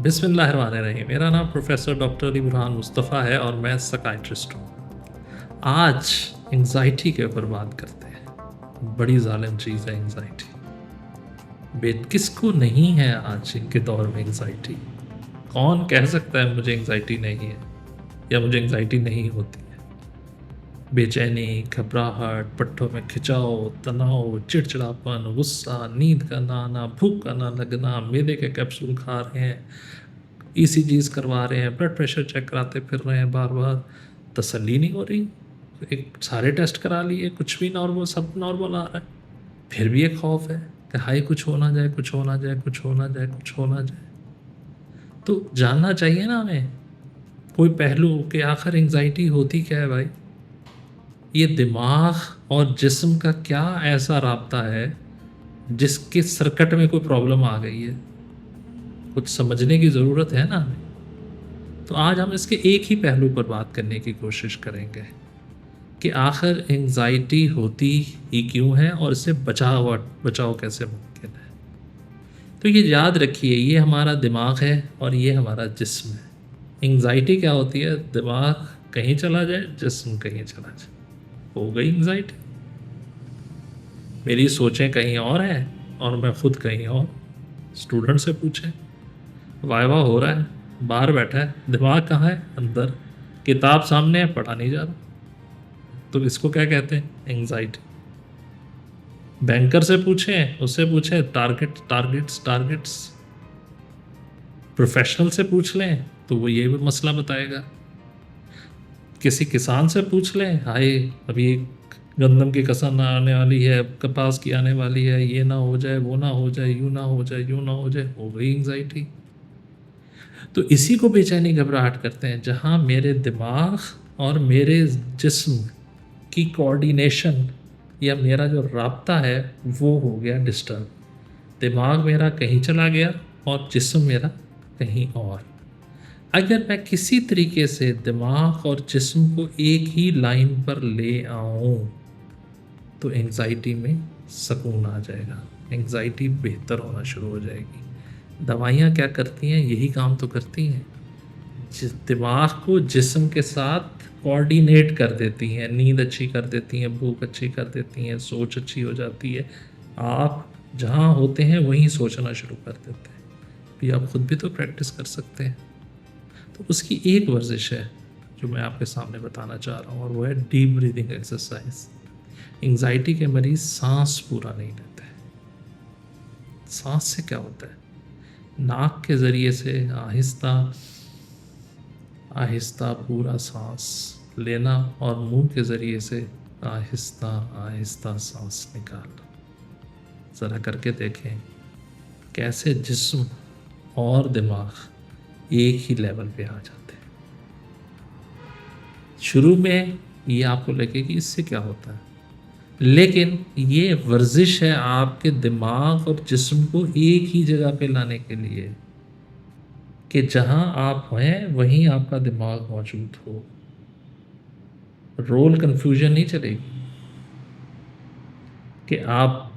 बिस्मिल्लाहिर्रहमानिर्रहीम। मेरा नाम प्रोफेसर डॉक्टर अली बुरहान मुस्तफ़ा है और मैं साइकियाट्रिस्ट हूँ। आज एंग्ज़ायटी के ऊपर बात करते हैं। बड़ी ज़ालिम चीज़ है एंग्ज़ायटी। किसको नहीं है आज के दौर में एंग्ज़ायटी? कौन कह सकता है मुझे एंग्ज़ायटी नहीं है या मुझे एंग्ज़ायटी नहीं होती है? बेचैनी, घबराहट, पट्टों में खिंचाव, तनाव, चिड़चिड़ापन, गुस्सा, नींद का ना आना, भूख का ना लगना, मैदे के कैप्सूल खा रहे हैं, ईसीजीज करवा रहे हैं, ब्लड प्रेशर चेक कराते फिर रहे हैं, बार बार तसल्ली नहीं हो रही। एक सारे टेस्ट करा लिए, कुछ भी नॉर्मल, सब नॉर्मल आ रहा है, फिर भी एक खौफ है कि हाय कुछ हो ना जाए, कुछ हो ना जाए, कुछ हो ना जाए, कुछ हो ना जाए। तो जानना चाहिए ना हमें कोई पहलू कि आखिर एंग्जाइटी होती क्या है भाई। ये दिमाग और जिस्म का क्या ऐसा राब्ता है जिसके सर्किट में कोई प्रॉब्लम आ गई है? कुछ समझने की ज़रूरत है ना हमें। तो आज हम इसके एक ही पहलू पर बात करने की कोशिश करेंगे कि आखिर एंग्जाइटी होती ही क्यों है और इससे बचाव कैसे मुमकिन है। तो ये याद रखिए, ये हमारा दिमाग है और ये हमारा जिस्म है। एंग्जाइटी क्या होती है? दिमाग कहीं चला जाए, जिस्म कहीं चला जाए, हो गई एंग्जाइटी। मेरी सोचें कहीं और हैं और मैं खुद कहीं और। स्टूडेंट से पूछें, वाइवा हो रहा है, बाहर बैठा है, दिमाग कहाँ है? अंदर। किताब सामने है, पढ़ा नहीं जा रहा। तो इसको क्या कहते हैं? एंग्जाइटी। बैंकर से पूछें, उससे पूछें टारगेट्स। प्रोफेशनल से पूछ लें तो वो ये भी मसला बताएगा। किसी किसान से पूछ लें, हाय अभी गंदम की फसल आने वाली है, कपास की आने वाली है, ये ना हो जाए, वो ना हो जाए, यूँ ना हो जाए, यूँ ना हो जाए, हो गई एंग्जाइटी। तो इसी को बेचैनी घबराहट करते हैं, जहाँ मेरे दिमाग और मेरे जिस्म की कोऑर्डिनेशन या मेरा जो राब्ता है वो हो गया डिस्टर्ब। दिमाग मेरा कहीं चला गया और जिस्म मेरा कहीं और। अगर मैं किसी तरीके से दिमाग और जिस्म को एक ही लाइन पर ले आऊँ तो एंग्जाइटी में सुकून आ जाएगा, एंग्जाइटी बेहतर होना शुरू हो जाएगी। दवाइयाँ क्या करती हैं? यही काम तो करती हैं, दिमाग को जिस्म के साथ कोऑर्डिनेट कर देती हैं, नींद अच्छी कर देती हैं, भूख अच्छी कर देती हैं, सोच अच्छी हो जाती है। आप जहाँ होते हैं वहीं सोचना शुरू कर देते हैं। भी आप खुद भी तो प्रैक्टिस कर सकते हैं। तो उसकी एक वर्जिश है जो मैं आपके सामने बताना चाह रहा हूँ और वो है डीप ब्रीदिंग एक्सरसाइज। एंग्जाइटी के मरीज सांस पूरा नहीं लेते। सांस से क्या होता है? नाक के ज़रिए से आहिस्ता आहिस्ता पूरा सांस लेना और मुंह के ज़रिए से आहिस्ता आहिस्ता सांस निकालना। ज़रा करके देखें कैसे जिस्म और दिमाग एक ही लेवल पे आ जाते हैं। शुरू में ये आपको लगे कि इससे क्या होता है, लेकिन ये वर्जिश है आपके दिमाग और जिस्म को एक ही जगह पे लाने के लिए कि जहां आप हैं वहीं आपका दिमाग मौजूद हो। रोल कंफ्यूजन नहीं चलेगी कि आप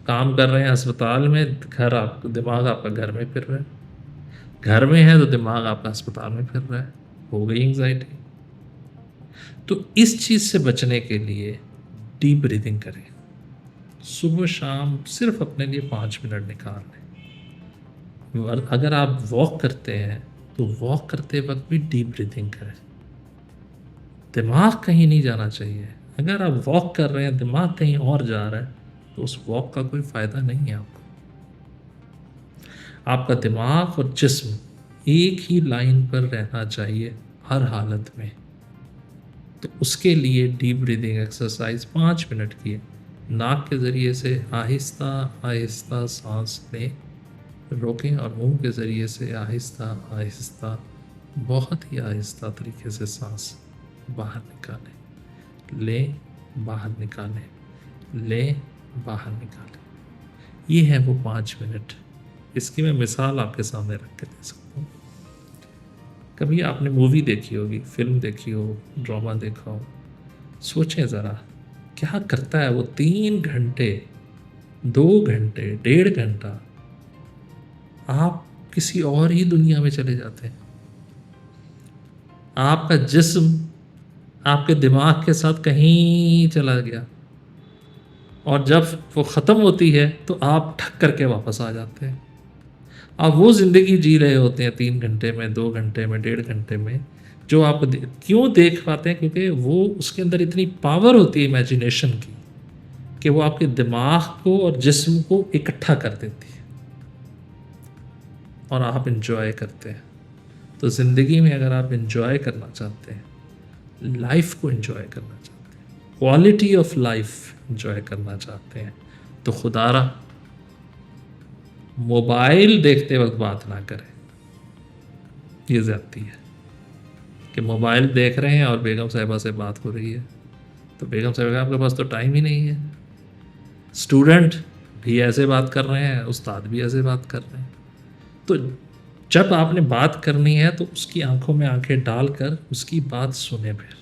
काम कर रहे हैं अस्पताल में, दिमाग आपका घर में फिर रहा है, घर में है तो दिमाग आपका अस्पताल में फिर रहा है, हो गई एंग्जाइटी। तो इस चीज़ से बचने के लिए डीप ब्रीदिंग करें। सुबह शाम सिर्फ अपने लिए 5 मिनट निकाल लें। अगर आप वॉक करते हैं तो वॉक करते वक्त भी डीप ब्रीदिंग करें। दिमाग कहीं नहीं जाना चाहिए। अगर आप वॉक कर रहे हैं, दिमाग कहीं और जा रहा है, तो उस वॉक का कोई फ़ायदा नहीं है आपको। आपका दिमाग और जिस्म एक ही लाइन पर रहना चाहिए हर हालत में। तो उसके लिए डीप ब्रीदिंग एक्सरसाइज 5 मिनट की है। नाक के ज़रिए से आहिस्ता आहिस्ता सांस लें, रोकें और मुंह के ज़रिए से आहिस्ता आहिस्ता, बहुत ही आहिस्ता तरीके से सांस बाहर निकालें। लें, बाहर निकालें, लें, बाहर निकालें। ये है वो 5 मिनट। इसकी मैं मिसाल आपके सामने रख के दे सकता हूँ। कभी आपने मूवी देखी होगी, फिल्म देखी हो, ड्रामा देखा हो, सोचें ज़रा क्या करता है वो 3 घंटे, 2 घंटे, 1.5 घंटा आप किसी और ही दुनिया में चले जाते हैं। आपका जिस्म आपके दिमाग के साथ कहीं चला गया, और जब वो ख़त्म होती है तो आप ठक करके वापस आ जाते हैं। आप वो ज़िंदगी जी रहे होते हैं 3 घंटे में, 2 घंटे में, 1.5 घंटे में, जो आप क्यों देख पाते हैं? क्योंकि वो उसके अंदर इतनी पावर होती है इमेजिनेशन की कि वो आपके दिमाग को और जिस्म को इकट्ठा कर देती है और आप इंजॉय करते हैं। तो ज़िंदगी में अगर आप इंजॉय करना चाहते हैं, लाइफ को इंजॉय करना चाहते हैं, क्वालिटी ऑफ लाइफ इंजॉय करना चाहते हैं, तो खुदारा मोबाइल देखते वक्त बात ना करें। ये ज़्यादती है कि मोबाइल देख रहे हैं और बेगम साहिबा से बात हो रही है, तो बेगम साहिबा आपके पास तो टाइम ही नहीं है। स्टूडेंट भी ऐसे बात कर रहे हैं, उस्ताद भी ऐसे बात कर रहे हैं। तो जब आपने बात करनी है तो उसकी आंखों में आंखें डालकर उसकी बात सुने फिर,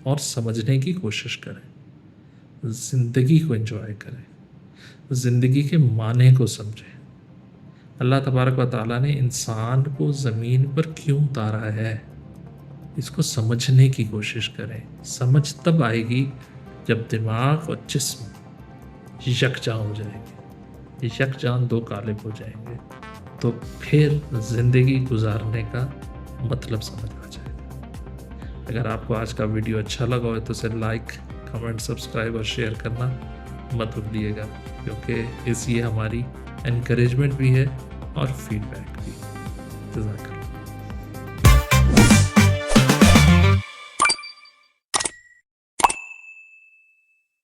और समझने की कोशिश करें, ज़िंदगी को एंजॉय करें, ज़िंदगी के माने को समझें। अल्लाह तबारक व तआला ने इंसान को ज़मीन पर क्यों उतारा है, इसको समझने की कोशिश करें। समझ तब आएगी जब दिमाग और जिस्म यकजान हो जाएंगे, यकजान दो कालिब हो जाएंगे, तो फिर ज़िंदगी गुजारने का मतलब समझ आ जाएगा। अगर आपको आज का वीडियो अच्छा लगा हो तो इसे लाइक, कमेंट, सब्सक्राइब और शेयर करना मत भूलिएगा, क्योंकि इसलिए हमारी एनकरेजमेंट भी है और फीडबैक भी। जज़ाकल्लाह।